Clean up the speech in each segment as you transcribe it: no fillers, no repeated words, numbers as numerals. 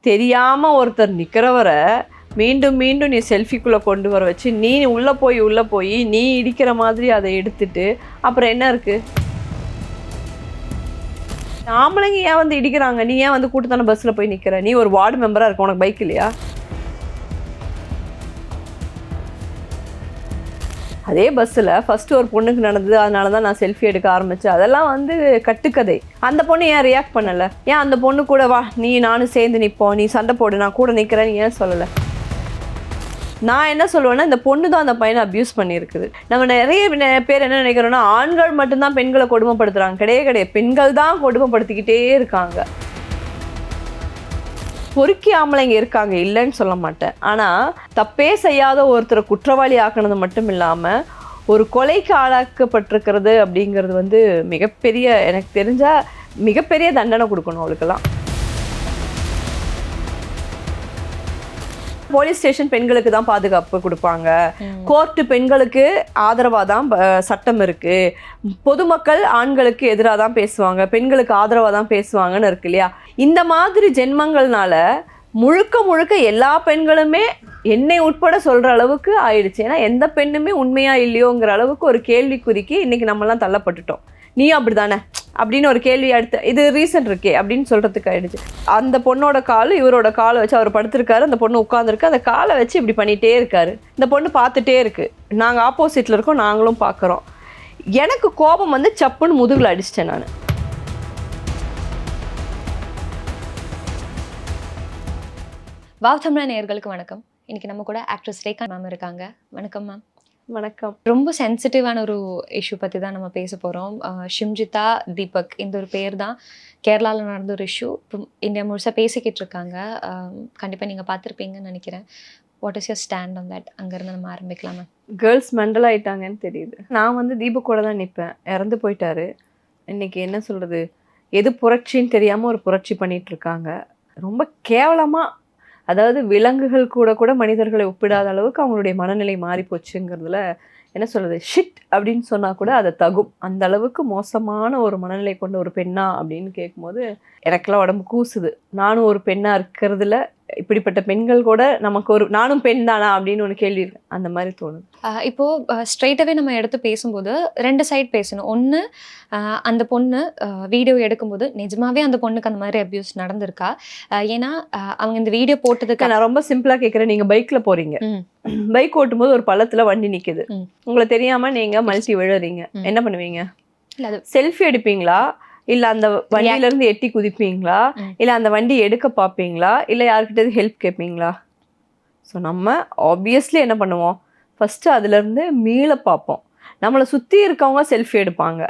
தெரியாமல் ஒருத்தர் நிற்கிறவரை மீண்டும் மீண்டும் நீ செல்ஃபிக்குள்ளே கொண்டு வர வச்சு நீ உள்ளே போய் நீ இடிக்கிற மாதிரி அதை எடுத்துட்டு அப்புறம் என்ன இருக்குது? ஆம்பளைங்க ஏன் வந்து இடிக்கிறாங்க? நீ ஏன் வந்து கூட்டத்தான பஸ்ஸில் போய் நிற்கிற? நீ ஒரு வார்டு மெம்பராக இருக்க, உனக்கு பைக் இல்லையா? அதே பஸ்ஸில் ஃபஸ்ட்டு ஒரு பொண்ணுக்கு நடந்தது, அதனால தான் நான் செல்ஃபி எடுக்க ஆரம்பித்தேன். அதெல்லாம் வந்து கட்டுக்கதை. அந்த பொண்ணு ஏன் ரியாக்ட் பண்ணலை? ஏன் அந்த பொண்ணு கூட வா நீ நானும் சேர்ந்து நிற்போம், நீ சண்டை போடு, நான் கூட நிற்கிறேன்னு ஏன் சொல்லலை? நான் என்ன சொல்லுவேன்னா, இந்த பொண்ணு தான் அந்த பையனை அப்யூஸ் பண்ணியிருக்குது. நம்ம நிறைய பேர் என்ன நினைக்கிறோன்னா, ஆண்கள் மட்டும்தான் பெண்களை கொடுமைப்படுத்துகிறாங்க. கிடையாது, பெண்கள் தான் கொடுமைப்படுத்திக்கிட்டே இருக்காங்க. பொறுக்கி ஆம்பளைங்க இருக்காங்க, இல்லைன்னு சொல்ல மாட்டேன். ஆனால் தப்பே செய்யாத ஒருத்தரை குற்றவாளி ஆக்கினது மட்டும் இல்லாமல் ஒரு கொலைக்கு ஆளாக்கப்பட்டிருக்கிறது அப்படிங்கிறது வந்து மிகப்பெரிய, எனக்கு தெரிஞ்சால் மிகப்பெரிய தண்டனை கொடுக்கணும் அவளுக்கெல்லாம். போலீஸ் ஸ்டேஷன் பெண்களுக்கு தான் பாதுகாப்பு கொடுப்பாங்க, கோர்ட்டு பெண்களுக்கு ஆதரவாக தான் சட்டம் இருக்குது, பொதுமக்கள் ஆண்களுக்கு எதிராக தான் பேசுவாங்க, பெண்களுக்கு ஆதரவாக தான் பேசுவாங்கன்னு இருக்கு இல்லையா? இந்த மாதிரி ஜென்மங்கள்னால முழுக்க எல்லா பெண்களுமே என்னை உட்பட சொல்கிற அளவுக்கு ஆயிடுச்சு. ஏன்னா எந்த பெண்ணுமே உண்மையாக இல்லையோங்கிற அளவுக்கு ஒரு கேள்விக்குறிக்கு இன்றைக்கி நம்மலாம் தள்ளப்பட்டுட்டோம். நீயும் அப்படி தானே அப்படின்னு ஒரு கேள்வி அடுத்து இது ரீசன்ட் இருக்கே அப்படின்னு சொல்கிறதுக்கு ஆயிடுச்சு. அந்த பொண்ணோட கால் இவரோட காலை வச்சு அவர் படுத்திருக்காரு, அந்த பொண்ணு உட்காந்துருக்கு, அந்த காலை வச்சு இப்படி பண்ணிகிட்டே இருக்காரு. இந்த பொண்ணு பார்த்துட்டே இருக்குது, நாங்கள் ஆப்போசிட்டில் இருக்கோம், நாங்களும் பார்க்குறோம். எனக்கு கோபம் வந்து சப்புன்னு முதுகில் அடிச்சிட்டேன் நான். வாவ் தமிழா நேயர்களுக்கு வணக்கம். இன்னைக்கு நம்ம கூட ஆக்ட்ரஸ் ரேகா மேம் இருக்காங்க. வணக்கம் மேம். வணக்கம். ரொம்ப சென்சிட்டிவான ஒரு இஷ்யூ பற்றி தான் நம்ம பேச போகிறோம். ஷிம்ஜிதா தீபக் இந்த ஒரு பேர் தான் கேரளாவில் நடந்த ஒரு இஷ்யூ. இப்போ இந்தியா முழுசாக பேசிக்கிட்டு இருக்காங்க. கண்டிப்பாக நீங்கள் பார்த்துருப்பீங்கன்னு நினைக்கிறேன். What is your stand on that? அங்கேருந்து நம்ம ஆரம்பிக்கலாம் மேம். கேர்ள்ஸ் மெண்டல் ஆகிட்டாங்கன்னு தெரியுது. நான் வந்து தீபக்கோட தான் நிற்பேன். இறந்து போயிட்டாரு. இன்றைக்கி என்ன சொல்கிறது, எது புரட்சின்னு தெரியாமல் ஒரு புரட்சி பண்ணிகிட்ருக்காங்க. ரொம்ப கேவலமாக, அதாவது விலங்குகள் கூட மனிதர்களை ஒப்பிடாத அளவுக்கு அவங்களுடைய மனநிலை மாறி போச்சுங்கிறதுல என்ன சொல்கிறது, ஷிட் அப்படின்னு சொன்னால் கூட அதை தகும். அந்த அளவுக்கு மோசமான ஒரு மனநிலை கொண்ட ஒரு பெண்ணா அப்படின்னு கேட்கும்போது எனக்கெல்லாம் உடம்பு கூசுது. நானும் ஒரு பெண்ணாக இருக்கிறதுல இப்படிப்பட்ட பெண்கள் கூட நமக்கு ஒரு நானும் பெண் தானா அப்படின்னு ஒரு கேள்வி இருக்கு, அந்த மாதிரி தோணுது. இப்போது ஸ்ட்ரெயிட்டாகவே நம்ம எடுத்து பேசும்போது ரெண்டு சைட் பேசணும். ஒன்று, அந்த பொண்ணு வீடியோ எடுக்கும்போது நிஜமாவே அந்த பொண்ணுக்கு அந்த மாதிரி அப்யூஸ் நடந்திருக்கா? ஏன்னா அவங்க இந்த வீடியோ போட்டதுக்கு நான் ரொம்ப சிம்பிளாக கேட்குறேன். நீங்கள் பைக்கில் போகிறீங்க, பைக் ஓட்டும்போது ஒரு பள்ளத்தில் வண்டி நிற்குது, உங்களை தெரியாமல் நீங்கள் மல்டி விழுறீங்க, என்ன பண்ணுவீங்க? செல்ஃபி எடுப்பீங்களா, இல்லை அந்த வண்டியிலேருந்து எட்டி குதிப்பீங்களா, இல்லை அந்த வண்டி எடுக்க பார்ப்பீங்களா, இல்லை யாருக்கிட்ட ஹெல்ப் கேட்பீங்களா? ஸோ நம்ம ஆப்வியஸ்லி என்ன பண்ணுவோம், ஃபஸ்ட்டு அதுலேருந்து மீள பார்ப்போம். நம்மளை சுற்றி இருக்கவங்க செல்ஃபி எடுப்பாங்க.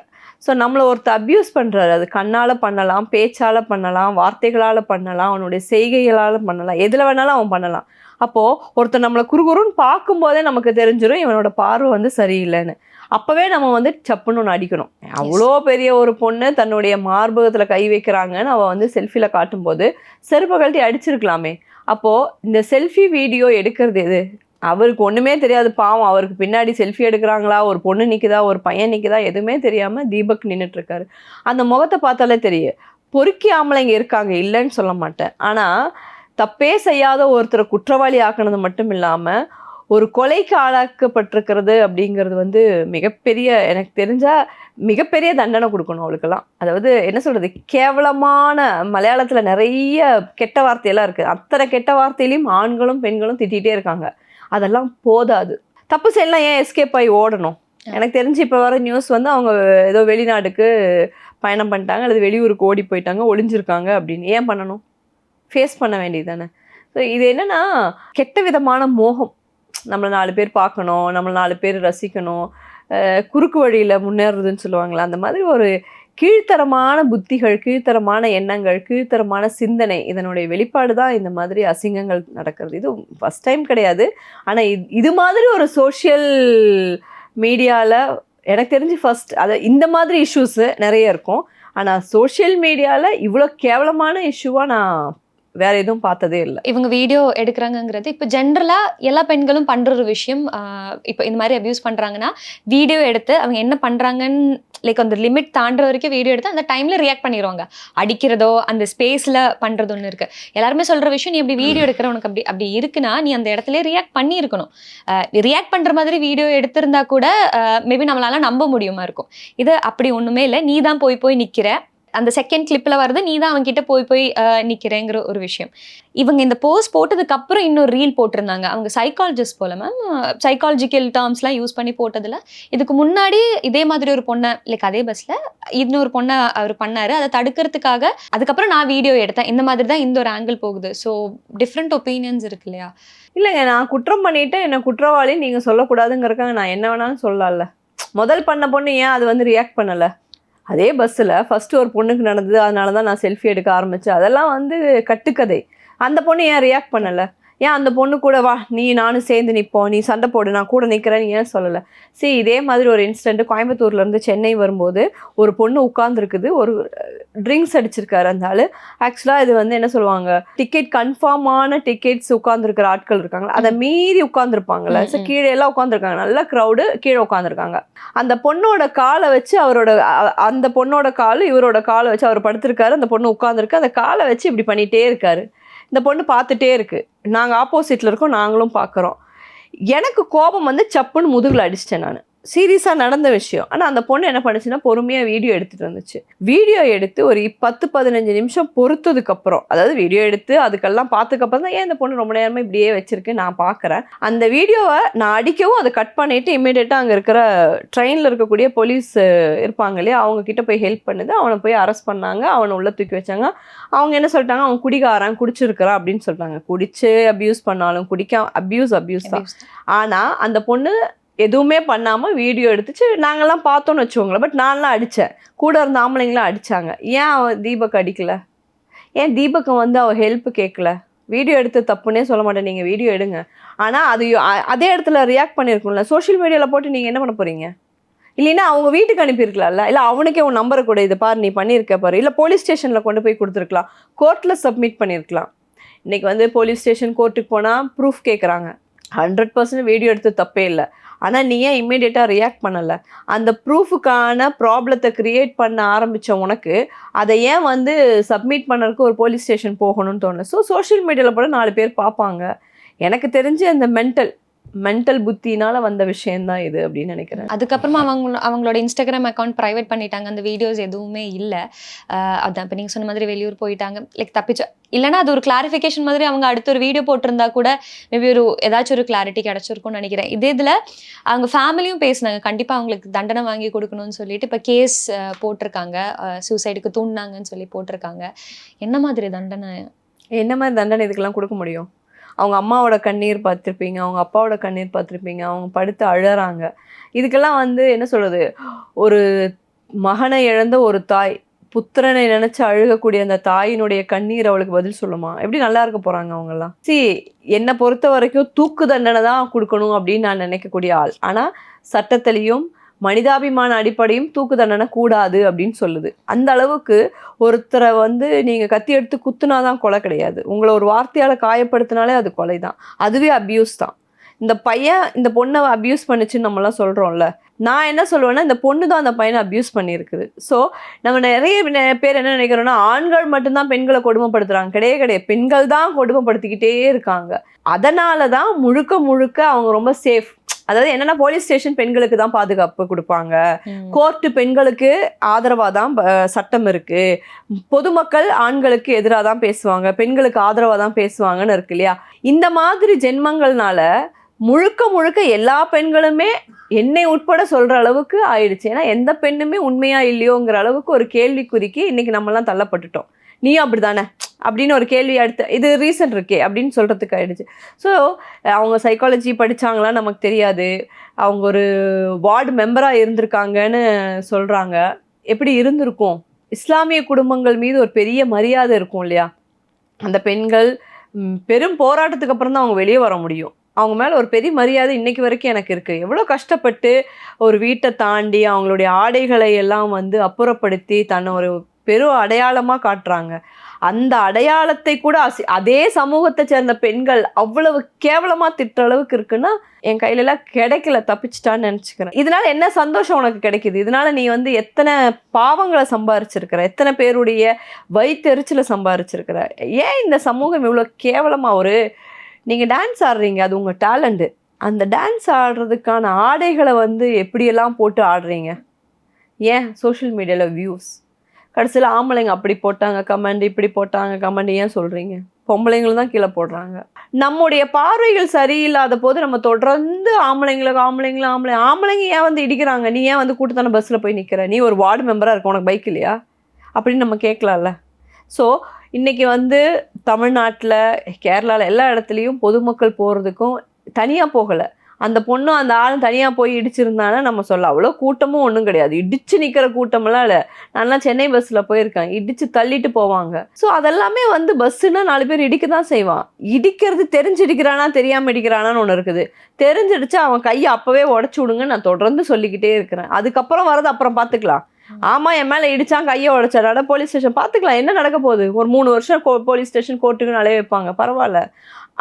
ஸோ நம்மளை ஒருத்தர் அப்யூஸ் பண்ணுறாரு, அது கண்ணால் பண்ணலாம், பேச்சால் பண்ணலாம், வார்த்தைகளால் பண்ணலாம், அவனுடைய செய்கைகளால் பண்ணலாம், எதில் வேணாலும் அவன் பண்ணலாம். அப்போது ஒருத்தர் நம்மளை குறுகுறுன்னு பார்க்கும்போதே நமக்கு தெரிஞ்சிடும் இவனோட பார்வை வந்து சரியில்லைன்னு. அப்போவே நம்ம வந்து சப்புன்னு ஒன்று அடிக்கணும். அவ்வளோ பெரிய ஒரு பொண்ணு தன்னுடைய மார்பகத்தில் கை வைக்கிறாங்கன்னு அவள் வந்து செல்ஃபியில் காட்டும்போது செருப்பை கழட்டி அடிச்சிருக்கலாமே. அப்போது இந்த செல்ஃபி வீடியோ எடுக்கிறது எது? அவருக்கு ஒன்றுமே தெரியாது பாவம். அவருக்கு பின்னாடி செல்ஃபி எடுக்கிறாங்களா, ஒரு பொண்ணு நிற்குதா, ஒரு பையன் நிற்குதா, எதுவுமே தெரியாமல் தீபக் நின்றுட்டுருக்காரு. அந்த முகத்தை பார்த்தாலே தெரியும், பொறுக்கி ஆம்பளைங்க இருக்காங்க, இல்லைன்னு சொல்ல மாட்டேன். ஆனால் தப்பே செய்யாத ஒருத்தரை குற்றவாளி ஆக்கினது மட்டும் இல்லாமல் ஒரு கொலைக்கு ஆளாக்கப்பட்டிருக்கிறது அப்படிங்கிறது வந்து மிகப்பெரிய, எனக்கு தெரிஞ்சால் மிகப்பெரிய தண்டனை கொடுக்கணும் அவளுக்கெல்லாம். அதாவது என்ன சொல்கிறது, கேவலமான மலையாளத்தில் நிறைய கெட்ட வார்த்தையெல்லாம் இருக்குது. அத்தனை கெட்ட வார்த்தையிலையும் ஆண்களும் பெண்களும் திட்டிகிட்டே இருக்காங்க. அதெல்லாம் போதாது. தப்பு செய்யலாம், ஏன் எஸ்கேப் ஆகி ஓடணும்? எனக்கு தெரிஞ்சு இப்போ வர நியூஸ் வந்து அவங்க ஏதோ வெளிநாட்டுக்கு பயணம் பண்ணிட்டாங்க, அல்லது வெளியூருக்கு ஓடி போயிட்டாங்க, ஒளிஞ்சிருக்காங்க அப்படின்னு. ஏன் பண்ணணும்? ஃபேஸ் பண்ண வேண்டியது தானே. ஸோ இது என்னென்னா கெட்ட விதமான மோகம். நம்மளை 4 பேர் பார்க்கணும், நம்மளை 4 பேர் ரசிக்கணும், குறுக்கு வழியில் முன்னேறுறதுன்னு சொல்லுவாங்களா, அந்த மாதிரி ஒரு கீழ்த்தரமான புத்திகள், கீழ்த்தரமான எண்ணங்கள், கீழ்த்தரமான சிந்தனை, இதனுடைய வெளிப்பாடு தான் இந்த மாதிரி அசிங்கங்கள் நடக்கிறது. இது ஃபஸ்ட் டைம் கிடையாது. ஆனால் இது மாதிரி ஒரு சோஷியல் மீடியாவில் எனக்கு தெரிஞ்சு ஃபஸ்ட் அது இந்த மாதிரி இஷ்யூஸு நிறைய இருக்கும். ஆனால் சோஷியல் மீடியாவில் இவ்வளோ கேவலமான இஷ்யூவாக நான் வேற எதுவும் பார்த்ததே இல்லை. இவங்க வீடியோ எடுக்கிறாங்கிறது இப்போ ஜென்ரலாக எல்லா பெண்களும் பண்ணுற ஒரு விஷயம். இப்போ இந்த மாதிரி அப்யூஸ் பண்ணுறாங்கன்னா வீடியோ எடுத்து அவங்க என்ன பண்ணுறாங்கன்னு லைக் அந்த லிமிட் தாண்டுற வரைக்கும் வீடியோ எடுத்து அந்த டைம்ல ரியாக்ட் பண்ணிடுவாங்க. அடிக்கிறதோ அந்த ஸ்பேஸ்ல பண்றது ஒன்று இருக்கு. எல்லாருமே சொல்ற விஷயம், நீ அப்படி வீடியோ எடுக்கிற உனக்கு அப்படி அப்படி இருக்குன்னா நீ அந்த இடத்துல ரியாக்ட் பண்ணி இருக்கணும். ரியாக்ட் பண்ற மாதிரி வீடியோ எடுத்திருந்தா கூட மேபி நம்மளால நம்ப முடியுமா இருக்கும். இது அப்படி ஒண்ணுமே இல்லை. நீ தான் போய் நிக்கிற, அந்த செகண்ட் கிளிப்ல வருது, நீ தான் அவங்க கிட்ட போய் நிக்கிறேங்கிற ஒரு விஷயம். இவங்க இந்த போஸ்ட் போட்டதுக்கு அப்புறம் இன்னொரு ரீல் போட்டிருந்தாங்க. அவங்க சைக்காலஜிஸ்ட் போல மேம், சைக்காலஜிக்கல் டேர்ம்ஸ்லாம் யூஸ் பண்ணி போட்டதுல இதுக்கு முன்னாடி இதே மாதிரி ஒரு பொண்ணை லைக் அதே பஸ்ல இன்னொரு பொண்ணை அவர் பண்ணாரு. அதை தடுக்கிறதுக்காக அதுக்கப்புறம் நான் வீடியோ எடுத்தேன். இந்த மாதிரி தான் இந்த ஒரு ஆங்கிள் போகுது. ஸோ டிஃப்ரெண்ட் ஒப்பீனியன்ஸ் இருக்கு இல்லையா? இல்லைங்க, நான் குற்றம் பண்ணிட்டு என்ன குற்றவாளி நீங்க சொல்லக்கூடாதுங்கிறக்காக நான் என்ன வேணாலும் சொல்லலாம்ல. முதல் பண்ண பொண்ணு ஏன் அது வந்து ரியாக்ட் பண்ணல? அதே பஸ்ஸில் ஃபஸ்ட்டு ஒரு பொண்ணுக்கு நடந்தது, அதனால தான் நான் செல்ஃபி எடுக்க ஆரம்பித்தேன். அதெல்லாம் வந்து கட்டுக்கதை. அந்த பொண்ணு ஏன் ரியாக்ட் பண்ணலை? ஏன் அந்த பொண்ணு கூட வா நீ நானும் சேர்ந்து நிற்போம், நீ சண்டை போடு, நான் கூட நிற்கிறேன்னு ஏன் சொல்லலை? சரி, இதே மாதிரி ஒரு இன்சிடென்ட் கோயம்புத்தூர்லேருந்து சென்னை வரும்போது ஒரு பொண்ணு உட்காந்துருக்குது, ஒரு ட்ரிங்க்ஸ் அடிச்சிருக்காரு அந்த ஆள். ஆக்சுவலாக இது வந்து என்ன சொல்லுவாங்க, டிக்கெட் கன்ஃபார்மான டிக்கெட்ஸ் உட்காந்துருக்கிற ஆட்கள் இருக்காங்களா, அதை மீறி உட்காந்துருப்பாங்கல்ல. ஸோ கீழே எல்லாம் உட்காந்துருக்காங்க, நல்ல க்ரௌடு, கீழே உட்காந்துருக்காங்க. அந்த பொண்ணோட காலை வச்சு அந்த பொண்ணோட கால் இவரோட காலை வச்சு அவர் படுத்திருக்காரு, அந்த பொண்ணு உட்காந்துருக்கு, அந்த காலை வச்சு இப்படி பண்ணிகிட்டே இருக்காரு. இந்த பொண்ணு பார்த்துட்டே இருக்கு. நாங்கள் ஆப்போசிட்டில் இருக்கோம், நாங்களும் பார்க்குறோம். எனக்கு கோபம் வந்து சப்புன்னு முதுகில் அடிச்சிட்டேன் நான். சீரியஸாக நடந்த விஷயம். ஆனால் அந்த பொண்ணு என்ன பண்ணுச்சுன்னா பொறுமையாக வீடியோ எடுத்துகிட்டு வந்துச்சு. வீடியோ எடுத்து ஒரு 10-15 நிமிஷம் பொறுத்ததுக்கப்புறம், அதாவது வீடியோ எடுத்து அதுக்கெல்லாம் பார்த்துக்கப்புறம் தான் ஏன் இந்த பொண்ணு ரொம்ப நேரமாக இப்படியே வச்சிருக்கு நான் பார்க்குறேன். அந்த வீடியோவை நான் அடிக்கவும் அதை கட் பண்ணிவிட்டு இம்மீடியட்டாக அங்கே இருக்கிற ட்ரெயினில் இருக்கக்கூடிய போலீஸ் இருப்பாங்க இல்லையா, அவங்க கிட்ட போய் ஹெல்ப் பண்ணுது. அவனை போய் அரெஸ்ட் பண்ணாங்க, அவனை உள்ளே தூக்கி வச்சாங்க. அவங்க என்ன சொல்லிட்டாங்க, அவன் குடிக்காரன், குடிச்சிருக்கிறான் அப்படின்னு சொல்லிட்டாங்க. குடிச்சு அப்யூஸ் பண்ணாலும் அப்யூஸ் தான். ஆனால் அந்த பொண்ணு எதுவுமே பண்ணாமல் வீடியோ எடுத்துச்சு. நாங்கள்லாம் பார்த்தோன்னு வச்சுக்கோங்களேன். பட் நான்லாம் அடித்தேன், கூட இருந்த ஆம்பளைங்களாம் அடித்தாங்க. ஏன் அவன் தீபக் அடிக்கலை? ஏன் தீபக்கை வந்து அவள் ஹெல்ப் கேட்கல? வீடியோ எடுத்து தப்புன்னே சொல்ல மாட்டேன், நீங்கள் வீடியோ எடுங்க. ஆனால் அது அதே இடத்துல ரியாக்ட் பண்ணியிருக்கும்ல. சோஷியல் மீடியாவில் போட்டு நீங்கள் என்ன பண்ண போகிறீங்க? இல்லைன்னா அவங்க வீட்டுக்கு அனுப்பியிருக்கலாம்ல. இல்லை அவனுக்கே உன் நம்பரை கூட, இது பாரு நீ பண்ணியிருக்க பாரு. இல்லை போலீஸ் ஸ்டேஷனில் கொண்டு போய் கொடுத்துருக்கலாம், கோர்ட்டில் சப்மிட் பண்ணியிருக்கலாம். இன்றைக்கி வந்து போலீஸ் ஸ்டேஷன் கோர்ட்டுக்கு போனால் ப்ரூஃப் கேட்குறாங்க. 100% வீடியோ எடுத்து தப்பே இல்லை. ஆனால் நீ ஏன் இம்மீடியட்டாக ரியாக்ட் பண்ணலை? அந்த ப்ரூஃபுக்கான ப்ராப்ளத்தை க்ரியேட் பண்ண ஆரம்பித்த உனக்கு அதை ஏன் வந்து சப்மிட் பண்ணுறதுக்கு ஒரு போலீஸ் ஸ்டேஷன் போகணும்னு தோணல. ஸோ சோஷியல் மீடியாவில் போட 4 பேர் பார்ப்பாங்க. எனக்கு தெரிஞ்சு அந்த மென்டல் புத்தினால வந்த விஷயம்தான் இது அப்படின்னு நினைக்கிறேன். அதுக்கப்புறமா அவங்களோட இன்ஸ்டாகிராம் அக்கௌண்ட் ப்ரைவேட் பண்ணிட்டாங்க. அந்த வீடியோஸ் எதுவுமே இல்லை. அதான் இப்போ நீங்கள் சொன்ன மாதிரி வெளியூர் போயிட்டாங்க, லைக் தப்பிச்சு. இல்லைனா அது ஒரு கிளாரிஃபிகேஷன் மாதிரி அவங்க அடுத்த ஒரு வீடியோ போட்டிருந்தா கூட மேபி ஏதாச்சும் ஒரு கிளாரிட்டி கிடச்சிருக்கும்னு நினைக்கிறேன். இதே இதில் அவங்க ஃபேமிலியும் பேசினாங்க, கண்டிப்பாக அவங்களுக்கு தண்டனை வாங்கி கொடுக்கணும்னு சொல்லிட்டு இப்போ கேஸ் போட்டிருக்காங்க. சூசைடுக்கு தூண்டினாங்கன்னு சொல்லி போட்டிருக்காங்க. என்ன மாதிரி தண்டனை இதுக்கெல்லாம் கொடுக்க முடியும்? அவங்க அம்மாவோட கண்ணீர் பார்த்துருப்பீங்க, அவங்க அப்பாவோட கண்ணீர் பார்த்துருப்பீங்க, அவங்க படுத்து அழறாங்க. இதுக்கெல்லாம் வந்து என்ன சொல்கிறது, ஒரு மகனை இழந்த ஒரு தாய் புத்திரனை நினச்சி அழுகக்கூடிய அந்த தாயினுடைய கண்ணீர் அவளுக்கு பதில் சொல்லுமா? எப்படி நல்லா இருக்க போகிறாங்க அவங்கெல்லாம்? என்னை பொறுத்த வரைக்கும் தூக்கு தண்டனை தான் கொடுக்கணும் அப்படின்னு நான் நினைக்கக்கூடிய ஆள். ஆனால் சட்டத்திலையும் மனிதாபிமான அடிப்படையும் தூக்கு தண்டனை கூடாது அப்படின்னு சொல்லுது. அந்த அளவுக்கு ஒருத்தரை வந்து நீங்கள் கத்தி எடுத்து குத்துனாதான் கொலை கிடையாது. உங்களை ஒரு வார்த்தையால் காயப்படுத்தினாலே அது கொலை தான், அதுவே அப்யூஸ் தான். இந்த பையன் இந்த பொண்ணை அப்யூஸ் பண்ணிச்சுன்னு நம்மளாம் சொல்கிறோம்ல. நான் என்ன சொல்லுவேன்னா, இந்த பொண்ணு தான் அந்த பையனை அப்யூஸ் பண்ணியிருக்குது. ஸோ நம்ம நிறைய பேர் என்ன நினைக்கிறோன்னா, ஆண்கள் மட்டும்தான் பெண்களை கொடுமைப்படுத்துகிறாங்க. கிடையாது, பெண்கள் தான் கொடுமைப்படுத்திக்கிட்டே இருக்காங்க. அதனால தான் முழுக்க அவங்க ரொம்ப சேஃப். அதாவது என்னன்னா, போலீஸ் ஸ்டேஷன் பெண்களுக்கு தான் பாதுகாப்பு கொடுப்பாங்க, கோர்ட்டு பெண்களுக்கு ஆதரவாக தான் சட்டம் இருக்கு, பொதுமக்கள் ஆண்களுக்கு எதிராக தான் பேசுவாங்க, பெண்களுக்கு ஆதரவாக தான் பேசுவாங்கன்னு இருக்கு இல்லையா. இந்த மாதிரி ஜென்மங்கள்னால முழுக்க எல்லா பெண்களுமே என்னை உட்பட சொல்ற அளவுக்கு ஆயிடுச்சு. ஏன்னா எந்த பெண்ணுமே உண்மையா இல்லையோங்கிற அளவுக்கு ஒரு கேள்விக்குறிக்கு இன்னைக்கு நம்மலாம் தள்ளப்பட்டுட்டோம். நீயும் அப்படிதானே அப்படின்னு ஒரு கேள்வி அடுத்து இது ரீசன்ட் இருக்கே அப்படின்னு சொல்கிறதுக்கு ஆயிடுச்சு. ஸோ அவங்க சைக்காலஜி படித்தாங்களா நமக்கு தெரியாது. அவங்க ஒரு வார்டு மெம்பராக இருந்திருக்காங்கன்னு சொல்கிறாங்க. எப்படி இருந்திருக்கும்? இஸ்லாமிய குடும்பங்கள் மீது ஒரு பெரிய மரியாதை இருக்கும் இல்லையா. அந்த பெண்கள் பெரும் போராட்டத்துக்கு அப்புறம் தான் அவங்க வெளியே வர முடியும். அவங்க மேலே ஒரு பெரிய மரியாதை இன்னைக்கு வரைக்கும் எனக்கு இருக்குது. எவ்வளோ கஷ்டப்பட்டு ஒரு வீட்டை தாண்டி அவங்களுடைய ஆடைகளை எல்லாம் வந்து அப்புறப்படுத்தி தன்னை ஒரு பெரும் அடையாளமாக காட்டுறாங்க. அந்த அடையாளத்தை கூட அதே சமூகத்தை சேர்ந்த பெண்கள் அவ்வளவு கேவலமா திட்டுற அளவுக்கு இருக்குன்னா என் கையில எல்லாம் கிடைக்கல, தப்பிச்சிட்டான்னு நினைச்சுக்கிறேன். இதனால என்ன சந்தோஷம் உனக்கு கிடைக்குது? இதனால நீ வந்து எத்தனை பாவங்களை சம்பாரிச்சிருக்கிற, எத்தனை பேருடைய வயிற்றெரிச்சலை சம்பாரிச்சிருக்கிற. ஏன் இந்த சமூகம் இவ்வளவு கேவலமா நீங்க டான்ஸ் ஆடுறீங்க, அது உங்க டேலண்ட். அந்த டான்ஸ் ஆடுறதுக்கான ஆடைகளை வந்து எப்படியெல்லாம் போட்டு ஆடுறீங்க? ஏன் சோஷியல் மீடியாவில் வியூஸ், கடைசியில் ஆம்பளைங்க அப்படி போட்டாங்க கமெண்ட், இப்படி போட்டாங்க கமெண்ட் ஏன் சொல்கிறீங்க? பொம்பளைங்களும் தான் கீழே போடுறாங்க. நம்முடைய பார்வைகள் சரியில்லாத போது நம்ம தொடர்ந்து ஆம்பளைங்க ஏன் வந்து இடிக்கிறாங்க? நீ ஏன் வந்து கூட்டத்தான பஸ்ஸில் போய் நிற்கிற? நீ ஒரு வார்டு மெம்பராக இருக்க, உனக்கு பைக் இல்லையா அப்படின்னு நம்ம கேட்கலாம்ல. ஸோ இன்றைக்கி வந்து தமிழ்நாட்டில், கேரளாவில் எல்லா இடத்துலையும் பொதுமக்கள் போகிறதுக்கும் தனியாக போகலை. அந்த பொண்ணும் அந்த ஆளும் தனியாக போய் இடிச்சிருந்தானே நம்ம சொல்ல, அவ்வளோ கூட்டமும் ஒன்றும் கிடையாது. இடிச்சு நிற்கிற கூட்டமெல்லாம் இல்லை. நான்லாம் சென்னை பஸ்ஸில் போயிருக்கேன், இடித்து தள்ளிட்டு போவாங்க. ஸோ அதெல்லாமே வந்து பஸ்ஸுன்னா 4 பேர் இடிக்க தான் செய்வான். இடிக்கிறது தெரிஞ்சு இடிக்கிறானா தெரியாமல் இடிக்கிறானான்னு ஒன்று இருக்குது. தெரிஞ்சிடுச்சு அவன் கையை அப்போவே உடச்சி விடுங்க நான் தொடர்ந்து சொல்லிக்கிட்டே இருக்கிறேன். அதுக்கப்புறம் வரது அப்புறம் பார்த்துக்கலாம். ஆமாம் என் மேலே இடிச்சான், கையை உடச்சாட, போலீஸ் ஸ்டேஷன் பார்த்துக்கலாம், என்ன நடக்க போகுது? ஒரு 3 வருஷம் போலீஸ் ஸ்டேஷன் கோர்ட்டுக்கு அலைய வைப்பாங்க, பரவாயில்ல.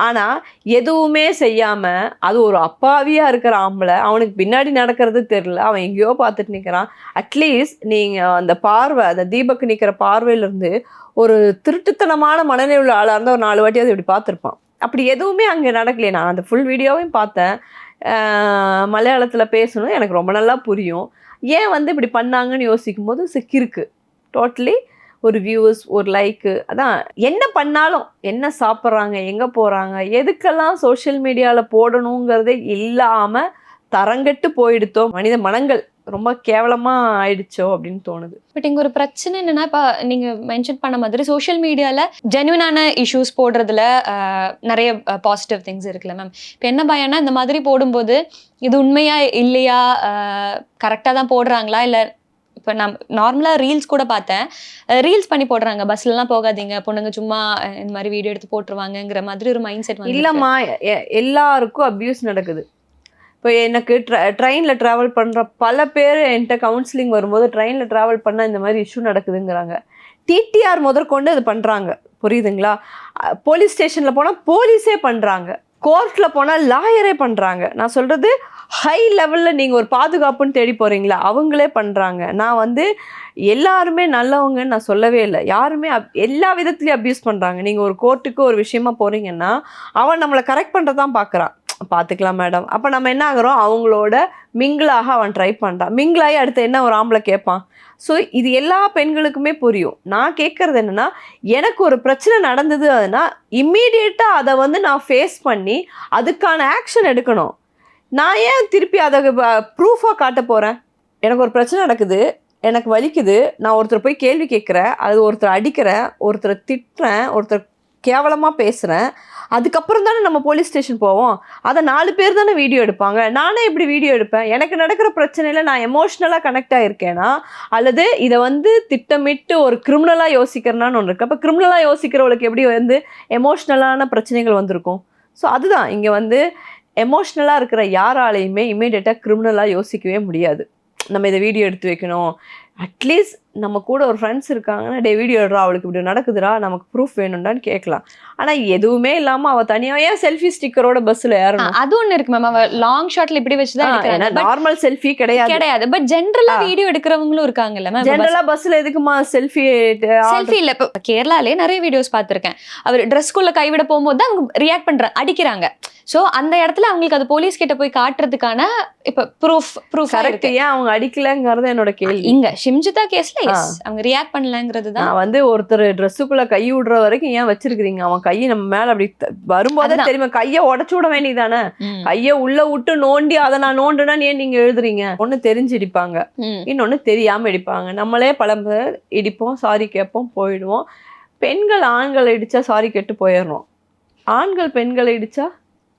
ஆனால் எதுவுமே செய்யாமல் அது ஒரு அப்பாவியாக இருக்கிற ஆம்பளை, அவனுக்கு பின்னாடி நடக்கிறது தெரியல, அவன் எங்கேயோ பார்த்துட்டு நிற்கிறான். அட்லீஸ்ட் நீங்கள் அந்த பார்வை, அந்த தீபக் நிற்கிற பார்வையிலேருந்து ஒரு திருட்டுத்தனமான மனநிலை உள்ள ஆளாக இருந்தால் ஒரு 4 வாட்டி அதை இப்படி பார்த்துருப்பான். அப்படி எதுவுமே அங்கே நடக்கலையே. நான் அந்த ஃபுல் வீடியோவையும் பார்த்தேன். மலையாளத்தில் பேசணும், எனக்கு ரொம்ப நல்லா புரியும். ஏன் வந்து இப்படி பண்ணாங்கன்னு யோசிக்கும் போது சிக்கிருக்கு. டோட்டலி ஒரு வியூஸ், ஒரு லைக்கு, அதான் என்ன பண்ணாலும், என்ன சாப்பிட்றாங்க, எங்கே போகிறாங்க, எதுக்கெல்லாம் சோஷியல் மீடியாவில் போடணுங்கிறதே இல்லாமல் தரங்கட்டு போயிடுத்தோ, மனித மனங்கள் ரொம்ப கேவலமாக ஆயிடுச்சோ அப்படின்னு தோணுது. பட் இங்கே ஒரு பிரச்சனை என்னன்னா, இப்போ நீங்கள் மென்ஷன் பண்ண மாதிரி சோஷியல் மீடியாவில் ஜென்யூனான இஷ்யூஸ் போடுறதுல நிறைய பாசிட்டிவ் திங்ஸ் இருக்குல்ல மேம். இப்போ என்ன பயம்னா, இந்த மாதிரி போடும்போது இது உண்மையா இல்லையா, கரெக்டாக தான் போடுறாங்களா, இல்லை இப்போ நான் நார்மலாக ரீல்ஸ் கூட பார்த்தேன், ரீல்ஸ் பண்ணி போடுறாங்க, பஸ்லலாம் போகாதீங்க பொண்ணுங்க, சும்மா இந்த மாதிரி வீடியோ எடுத்து போட்டுருவாங்கங்கிற மாதிரி ஒரு மைண்ட் செட். இல்லைம்மா, எல்லாருக்கும் அப்யூஸ் நடக்குது. இப்போ எனக்கு ட்ரெயினில் ட்ராவல் பண்ணுற பல பேர் என்கிட்ட கவுன்சிலிங் வரும்போது ட்ரெயினில் ட்ராவல் பண்ணால் இந்த மாதிரி இஷ்யூ நடக்குதுங்கிறாங்க. டிடிஆர் முதற்கொண்டு இது பண்ணுறாங்க, புரியுதுங்களா? போலீஸ் ஸ்டேஷனில் போனால் போலீஸே பண்ணுறாங்க, கோர்ட்டில் போனால் லாயரே பண்ணுறாங்க. நான் சொல்கிறது ஹை லெவலில் நீங்கள் ஒரு பாதுகாப்புன்னு தேடி போகிறீங்களா, அவங்களே பண்ணுறாங்க. நான் வந்து எல்லாருமே நல்லவங்கன்னு நான் சொல்லவே இல்லை. யாருமே எல்லா விதத்துலேயும் அப்யூஸ் பண்ணுறாங்க. நீங்கள் ஒரு கோர்ட்டுக்கு ஒரு விஷயமா போகிறீங்கன்னா அவன் நம்மளை கரெக்ட் பண்ணுறதான் பார்க்குறான். பார்த்துக்கலாம் மேடம், அப்போ நம்ம என்ன ஆகிறோம், அவங்களோட மிங்கிளாக அவன் ட்ரை பண்ணுறான். மிங்கிளாகி அடுத்து என்ன ஒரு ஆம்பளை கேட்பான். ஸோ இது எல்லா பெண்களுக்குமே புரியும். நான் கேட்குறது என்னென்னா, எனக்கு ஒரு பிரச்சனை நடந்தது அதுனா இம்மீடியட்டாக அதை வந்து நான் ஃபேஸ் பண்ணி அதுக்கான ஆக்ஷன் எடுக்கணும். நான் ஏன் திருப்பி அதை ப்ரூஃபாக காட்ட போகிறேன்? எனக்கு ஒரு பிரச்சனை நடக்குது, எனக்கு வலிக்குது, நான் ஒருத்தர் போய் கேள்வி கேட்குறேன், அது ஒருத்தர் அடிக்கிறேன், ஒருத்தரை திட்டுறேன், ஒருத்தர் கேவலமாக பேசுகிறேன், அதுக்கப்புறம் தானே நம்ம போலீஸ் ஸ்டேஷன் போவோம். அதை 4 பேர் தானே வீடியோ எடுப்பாங்க. நானே இப்படி வீடியோ எடுப்பேன். எனக்கு நடக்கிற பிரச்சனையில் நான் எமோஷ்னலாக கனெக்ட் ஆகிருக்கேனா, அல்லது இதை வந்து திட்டமிட்டு ஒரு கிரிமினலாக யோசிக்கிறேனான்னு ஒன்று இருக்குது. அப்போ கிரிமினலாக யோசிக்கிறவளுக்கு எப்படி வந்து எமோஷ்னலான பிரச்சனைகள் வந்திருக்கும். ஸோ அதுதான் இங்கே வந்து எமோஷ்னலாக இருக்கிற யாராலையுமே இமீடியட்டாக கிரிமினலாக யோசிக்கவே முடியாது. நம்ம இதை வீடியோ எடுத்து வைக்கணும், அட்லீஸ்ட் நம்ம கூட ஒரு ஃப்ரெண்ட்ஸ் இருக்காங்கன்னா, டே வீடியோ எடுறா, அவளுக்கு இப்படி நடக்குதுடா, நமக்கு ப்ரூஃப் வேணும்டான்னு கேட்கலாம். ஆனால் எதுவுமே இல்லாமல் அவள் தனியாக ஏன் செல்ஃபி ஸ்டிக்கரோட பஸ்ஸில் ஏறணும்? அது ஒன்று இருக்கு மேம். அவள் லாங் ஷாட்ல இப்படி வச்சுதான், நார்மல் செல்ஃபி கிடையாது. பட் ஜென்ரலா வீடியோ எடுக்கிறவங்களும் இருக்காங்கல்ல மேம். ஜென்ரலா பஸ்ஸில் எதுக்குமா செல்ஃபி? செல்ஃபி இல்லை, இப்போ கேரளாலே நிறைய வீடியோஸ் பார்த்துருக்கேன். அவர் ட்ரெஸ்க்குள்ள கைவிட போகும்போது தான் அவங்க ரியாக்ட் பண்ணுறாங்க, அடிக்கிறாங்க. ஸோ அந்த இடத்துல அவங்களுக்கு அது போலீஸ் கிட்ட போய் காட்டுறதுக்கான இப்போ ப்ரூஃப் கரெக்ட். ஏன் அவங்க அடிக்கலங்கிறது என்னோட கேள்வி. இங்க ஷிம்ஜிதா கேஸ்ல அவங்க ரியாக்ட் பண்ணலங்கிறது தான். நான் வந்து ஒருத்தர் ட்ரெஸ்ஸுக்குள்ள கை விடுற வரைக்கும் ஏன் வச்சிருக்கீங்க? அவன் கையை நம்ம மேல அப்படி வரும்போதே தெரியுமா, கையை உடச்சு விட வேண்டியதானே? கையை உள்ள விட்டு நோண்டி அதை நான் நோண்டுனா ஏன் நீங்க எழுதுறீங்க? ஒண்ணு தெரிஞ்சு இடிப்பாங்க, இன்னொன்னு தெரியாம இடிப்பாங்க. நம்மளே பல பேர் இடிப்போம், சாரி கேட்போம், போயிடுவோம். பெண்கள் ஆண்களை இடிச்சா சாரி கேட்டு போயிடணும். ஆண்கள் பெண்களை இடிச்சா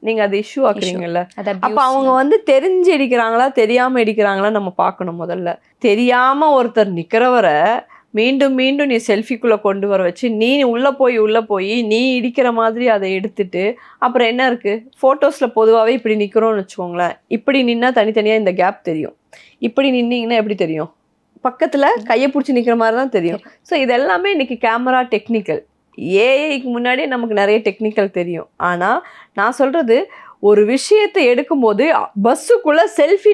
நீங்க அதை இஷ்யூ ஆக்குறீங்கல்ல. அப்ப அவங்க வந்து தெரிஞ்சு இடிக்கிறாங்களா தெரியாம இடிக்கிறாங்களா நம்ம பார்க்கணும். முதல்ல தெரியாம ஒருத்தர் நிக்கிறவரை மீண்டும் மீண்டும் நீ செல்ஃபிக்குள்ள கொண்டு வர வச்சு நீ உள்ள போய் நீ இடிக்கிற மாதிரி அதை எடுத்துட்டு அப்புறம் என்ன இருக்கு? போட்டோஸ்ல பொதுவாகவே இப்படி நிக்கிறோம்னு வச்சுக்கோங்களேன். இப்படி நின்னா தனித்தனியா இந்த கேப் தெரியும். இப்படி நின்னீங்கன்னா எப்படி தெரியும்? பக்கத்துல கையை பிடிச்சி நிக்கிற மாதிரி தான் தெரியும். ஸோ இதெல்லாமே இன்னைக்கு கேமரா டெக்னிக்கல். ஏஐக்கு முன்னாடி நமக்கு நிறைய டெக்னிக்கல் தெரியும். ஆனால் நான் சொல்கிறது, ஒரு விஷயத்தை எடுக்கும்போது பஸ்ஸுக்குள்ள செல்ஃபி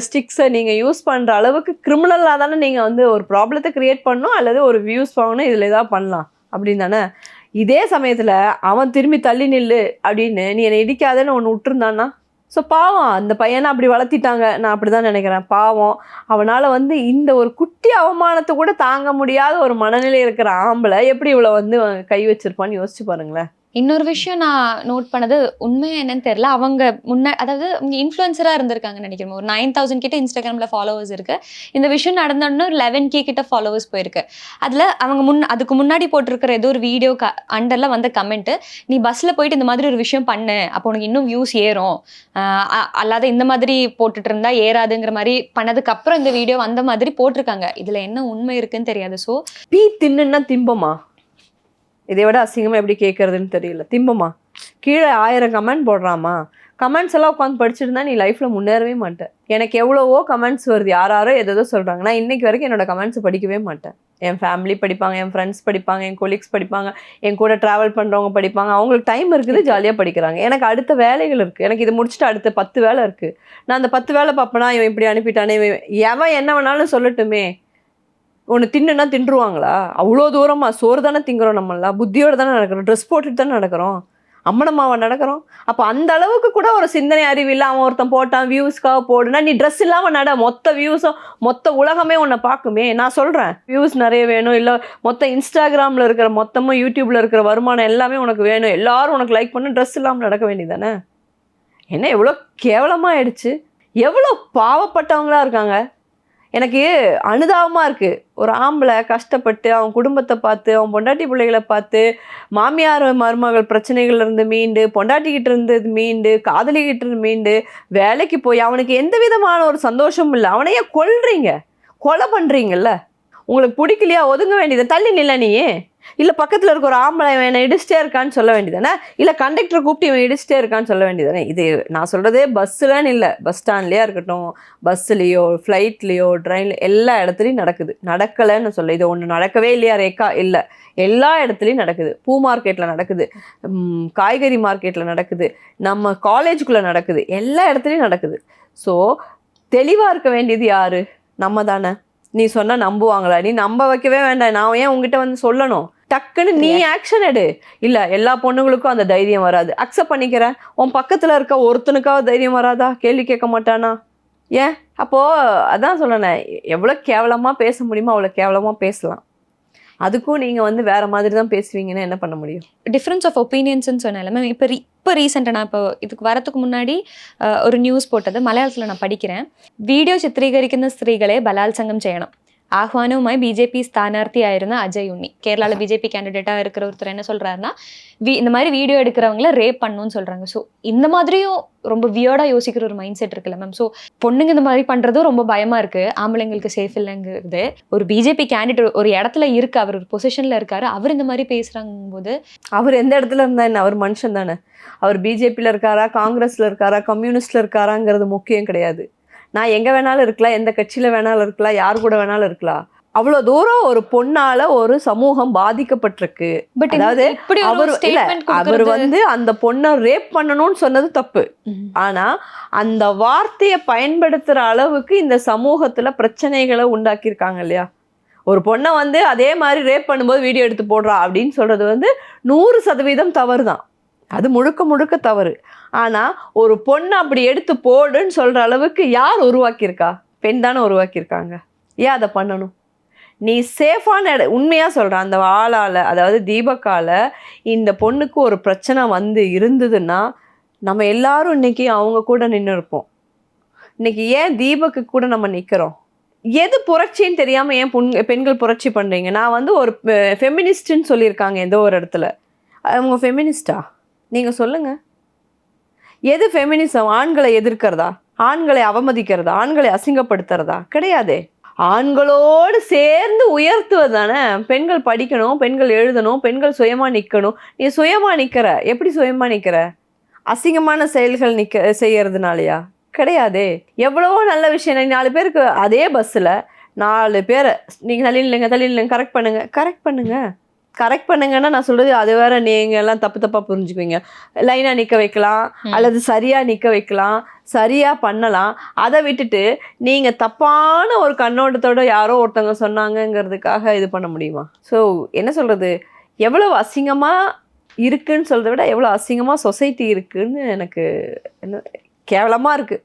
ஸ்டிக்ஸை நீங்கள் யூஸ் பண்ணுற அளவுக்கு கிரிமினலாக தானே நீங்கள் வந்து ஒரு ப்ராப்ளத்தை க்ரியேட் பண்ணணும், அல்லது ஒரு வியூஸ் வாங்கணும், இதில் ஏதாவது பண்ணலாம் அப்படின்னு தானே. இதே சமயத்தில் அவன் திரும்பி தள்ளி நில்லு அப்படின்னு நீ என்னை இடிக்காதேன்னு ஒன்று விட்டுருந்தான்னா, ஸோ பாவம் அந்த பையனை அப்படி வளர்த்திட்டாங்க. நான் அப்படி தான் நினைக்கிறேன். பாவம் அவனால் வந்து இந்த ஒரு குட்டி அவமானத்தை கூட தாங்க முடியாத ஒரு மனநிலை இருக்கிற ஆம்பளை எப்படி இவ்வளோ வந்து கை வச்சிருப்பான்னு யோசிச்சு பாருங்களேன். இன்னொரு விஷயம் நான் நோட் பண்ணது உண்மையா என்னன்னு தெரியல, அவங்க அதாவது அவங்க இன்ஃப்ளூயன்சராக இருந்திருக்காங்கன்னு நினைக்கிறேன். ஒரு 9,000 கிட்ட இன்ஸ்டாகிராமில் ஃபாலோவர்ஸ் இருக்கு. இந்த விஷயம் நடந்தோடனே ஒரு 11K கிட்ட ஃபாலோவர்ஸ் போயிருக்கு. அதில் அவங்க அதுக்கு முன்னாடி போட்டிருக்கிற ஏதோ ஒரு வீடியோ அண்டரில் வந்த கமெண்ட்டு, நீ பஸ்ஸில் போயிட்டு இந்த மாதிரி ஒரு விஷயம் பண்ணு, அப்போ உனக்கு இன்னும் வியூஸ் ஏறும், அல்லாத இந்த மாதிரி போட்டுட்டு இருந்தா ஏறாதுங்கிற மாதிரி பண்ணதுக்கு அப்புறம் இந்த வீடியோ வந்த மாதிரி போட்டிருக்காங்க. இதில் என்ன உண்மை இருக்குன்னு தெரியாது. ஸோ தின்னுன்னா திம்பமா, இதை விட அசிங்கமாக எப்படி கேட்குறதுன்னு தெரியல. திம்பமா, கீழே 1000 கமெண்ட் போடுறாமா, கமெண்ட்ஸ் எல்லாம் உட்காந்து படிச்சுருந்தா நீ லைஃப்பில் முன்னேறவே மாட்டேன். எனக்கு எவ்வளவோ கமெண்ட்ஸ் வருது, யாரோ எதோ சொல்கிறாங்க. நான் இன்றைக்கி வரைக்கும் என்னோட கமெண்ட்ஸ் படிக்கவே மாட்டேன். என் ஃபேமிலி படிப்பாங்க, என் ஃப்ரெண்ட்ஸ் படிப்பாங்க, என் கொலீக்ஸ் படிப்பாங்க, என் கூட ட்ராவல் பண்ணுறவங்க படிப்பாங்க. அவங்களுக்கு டைம் இருக்குது, ஜாலியாக படிக்கிறாங்க. எனக்கு அடுத்த வேலைகள் இருக்குது. எனக்கு இதை முடிச்சுட்டு அடுத்த 10 வேலை இருக்குது. நான் அந்த 10 வேலை பார்ப்பேனா, இவன் இப்படி அனுப்பிட்டானே, எவன் என்ன வேணாலும் சொல்லட்டுமே, ஒன்று தின்னுன்னா தின்றுவாங்களா? அவ்வளோ தூரமாக சோறு தானே திங்குறோம், நம்மளாம் புத்தியோடு தானே நடக்கிறோம், ட்ரெஸ் போட்டுட்டு தானே நடக்கிறோம், அம்மனம்மாவை நடக்கிறோம். அப்போ அந்த அளவுக்கு கூட ஒரு சிந்தனை அறிவு இல்லை. அவன் ஒருத்தன் போட்டான் வியூஸ்க்காக போடுனா, நீ ட்ரெஸ் இல்லாமல் நட, மொத்த வியூஸும் மொத்த உலகமே உன்னை பார்க்குமே. நான் சொல்கிறேன், வியூஸ் நிறைய வேணும், இல்லை மொத்த இன்ஸ்டாகிராமில் இருக்கிற மொத்தமும் யூடியூப்பில் இருக்கிற வருமானம் எல்லாமே உனக்கு வேணும், எல்லாரும் உனக்கு லைக் பண்ண, ட்ரெஸ் இல்லாமல் நடக்க வேண்டியதானே. என்ன எவ்வளோ கேவலமாக ஆயிடுச்சு, எவ்வளோ பாவப்பட்டவங்களா இருக்காங்க. எனக்கு அனுதாபமாக இருக்குது. ஒரு ஆம்பளை கஷ்டப்பட்டு அவன் குடும்பத்தை பார்த்து, அவன் பொண்டாட்டி பிள்ளைகளை பார்த்து, மாமியார் மருமகள் பிரச்சனைகள்லேருந்து மீண்டு, பொண்டாட்டிக்கிட்டு இருந்து மீண்டு, காதலிக்கிட்டு இருந்து மீண்டு, வேலைக்கு போய் அவனுக்கு எந்த விதமான ஒரு சந்தோஷமும் இல்லை. அவனையே கொலை பண்ணுறீங்கல்ல. உங்களுக்கு பிடிக்கலையா, ஒதுங்க வேண்டியது, தள்ளி நில்ல நீ. இல்லை பக்கத்தில் இருக்க ஒரு ஆம்பளை இவனை இடிச்சிட்டே இருக்கான்னு சொல்ல வேண்டியதானே, இல்லை கண்டக்டரை கூப்பிட்டு இவன் இடிச்சிட்டே இருக்கான்னு சொல்ல வேண்டியதானே. இது நான் சொல்கிறதே பஸ்ஸுலன்னு இல்லை, பஸ் ஸ்டாண்ட்லேயே இருக்கட்டும், பஸ்ஸுலேயோ ஃப்ளைட்லேயோ ட்ரெயினில் எல்லா இடத்துலையும் நடக்குது. நடக்கலைன்னு சொல்ல, இது ஒன்று நடக்கவே இல்லையா ரேக்கா, இல்லை எல்லா இடத்துலையும் நடக்குது. பூ மார்க்கெட்டில் நடக்குது, காய்கறி மார்க்கெட்டில் நடக்குது, நம்ம காலேஜுக்குள்ளே நடக்குது, எல்லா இடத்துலையும் நடக்குது. ஸோ தெளிவாக இருக்க வேண்டியது யார்? நம்ம தானே. நீ சொன்னால் நம்புவாங்களா? நீ நம்ப வைக்கவே வேண்டாம். நான் ஏன் உங்ககிட்ட வந்து சொல்லணும்? டக்குன்னு நீ ஆக்ஷன் எடு. இல்லை எல்லா பொண்ணுங்களுக்கும் அந்த தைரியம் வராது, அக்செப்ட் பண்ணிக்கிறேன். உன் பக்கத்தில் இருக்க ஒருத்தனுக்காவது தைரியம் வராதா? கேள்வி கேட்க மாட்டானா? ஏன்? அப்போது அதான் சொல்லணேன், எவ்வளோ கேவலமாக பேச முடியுமோ அவ்வளோ கேவலமாக பேசலாம். அதுக்கும் நீங்கள் வந்து வேறு மாதிரி தான் பேசுவீங்கன்னா என்ன பண்ண முடியும்? டிஃப்ரென்ஸ் ஆஃப் ஒப்பீனியன்ஸ்ன்னு சொன்னால மேம், இப்போ ரீசெண்டாக நான் இப்போ இதுக்கு வரத்துக்கு முன்னாடி ஒரு நியூஸ் போட்டது മലയാളത്തിൽ நான் படிக்கிறேன். വീഡിയോ ചിത്രീകരിക്കുന്ന സ്ത്രീകളെ ബലാത്സംഗം ചെയ്യണം. ஆஹ்வானவுமாய் பிஜேபி ஸ்தானார்த்தியாயிருந்த அஜய் உண்ணி, கேரளாவில் பிஜேபி கேண்டிடேட்டாக இருக்கிற ஒருத்தர் என்ன சொல்கிறாருன்னா, இந்த மாதிரி வீடியோ எடுக்கிறவங்கள ரேப் பண்ணணும்னு சொல்கிறாங்க. ஸோ இந்த மாதிரியும் ரொம்ப வியர்டாக யோசிக்கிற ஒரு மைண்ட் செட் இருக்குல்ல மேம். ஸோ பொண்ணுங்க இந்த மாதிரி பண்ணுறதும் ரொம்ப பயமாக இருக்குது, ஆம்பளைங்களுக்கு சேஃப் இல்லைங்கிறது. ஒரு பிஜேபி கேண்டிடேட் ஒரு இடத்துல இருக்குது, அவர் ஒரு பொசிஷனில் இருக்காரு, அவர் இந்த மாதிரி பேசுகிறாங்க போது, அவர் எந்த இடத்துல இருந்தா என்ன, அவர் மனுஷன் தானே. அவர் பிஜேபியில் இருக்காரா, காங்கிரஸில் இருக்காரா, கம்யூனிஸ்டில் இருக்காராங்கிறது முக்கியம் கிடையாது. நான் எங்கே வேணாலும் இருக்கலாம், எந்த கட்சியில் வேணாலும் இருக்கலாம், யார் கூட வேணாலும் இருக்கலாம். அவ்வளோ தூரம் ஒரு பொண்ணால ஒரு சமூகம் பாதிக்கப்பட்டிருக்கு. பட் அதாவது அவர் வந்து அந்த பொண்ணை ரேப் பண்ணணும்னு சொன்னது தப்பு. ஆனா அந்த வார்த்தையை பயன்படுத்துற அளவுக்கு இந்த சமூகத்துல பிரச்சனைகளை உண்டாக்கியிருக்காங்க இல்லையா. ஒரு பொண்ணை வந்து அதே மாதிரி ரேப் பண்ணும்போது வீடியோ எடுத்து போடுறா அப்படின்னு சொல்றது வந்து 100% தவறு தான். அது முழுக்க முழுக்க தவறு. ஆனால் ஒரு பொண்ணை அப்படி எடுத்து போடுன்னு சொல்கிற அளவுக்கு யார் உருவாக்கியிருக்கா? பெண் தானே உருவாக்கியிருக்காங்க. ஏன் அதை பண்ணணும்? நீ சேஃபான உண்மையாக சொல்கிறேன், அந்த ஆளால், அதாவது தீபக்கால் இந்த பொண்ணுக்கு ஒரு பிரச்சனை வந்து இருந்ததுன்னா நம்ம எல்லாரும் இன்றைக்கி அவங்க கூட நின்று இருப்போம். இன்றைக்கி ஏன் தீபக்கு கூட நம்ம நிற்கிறோம்? எது புரட்சின்னு தெரியாமல் ஏன் பெண்கள் புரட்சி பண்ணுறீங்க? நான் வந்து ஒரு ஃபெமினிஸ்ட்டுன்னு சொல்லியிருக்காங்க ஏதோ ஒரு இடத்துல. அவங்க ஃபெமினிஸ்டா? நீங்கள் சொல்லுங்கள். எது ஃபெமினிசம்? ஆண்களை எதிர்க்கிறதா, ஆண்களை அவமதிக்கிறதா, ஆண்களை அசிங்கப்படுத்துறதா? கிடையாதே. ஆண்களோடு சேர்ந்து உயர்த்துவது தானே. பெண்கள் படிக்கணும், பெண்கள் எழுதணும், பெண்கள் சுயமாக நிற்கணும். நீ சுயமாக நிற்கிற, எப்படி சுயமாக நிற்கிற? அசிங்கமான செயல்கள் செய்யறதுனாலயா? கிடையாதே. எவ்வளவோ நல்ல விஷயம். 4 பேருக்கு அதே பஸ்ஸில் 4 பேரை நீங்கள் தள்ளி இல்லைங்க கரெக்ட் பண்ணுங்க கரெக்ட் பண்ணுங்கன்னா நான் சொல்றது அது வேற, நீங்க எல்லாம் தப்பு தப்பா புரிஞ்சுக்குவீங்க. லைனா நிக்க வைக்கலாம் அல்லது சரியா நிக்க வைக்கலாம், சரியா பண்ணலாம். அதை விட்டுட்டு நீங்க தப்பான ஒரு கண்ணோட்டத்தோட யாரோ ஒருத்தவங்க சொன்னாங்கங்கிறதுக்காக இது பண்ண முடியுமா? ஸோ என்ன சொல்றது, எவ்வளவு அசிங்கமா இருக்குன்னு சொல்றதை விட எவ்வளவு அசிங்கமா சொசைட்டி இருக்குன்னு எனக்கு என்ன கேவலமா இருக்கு.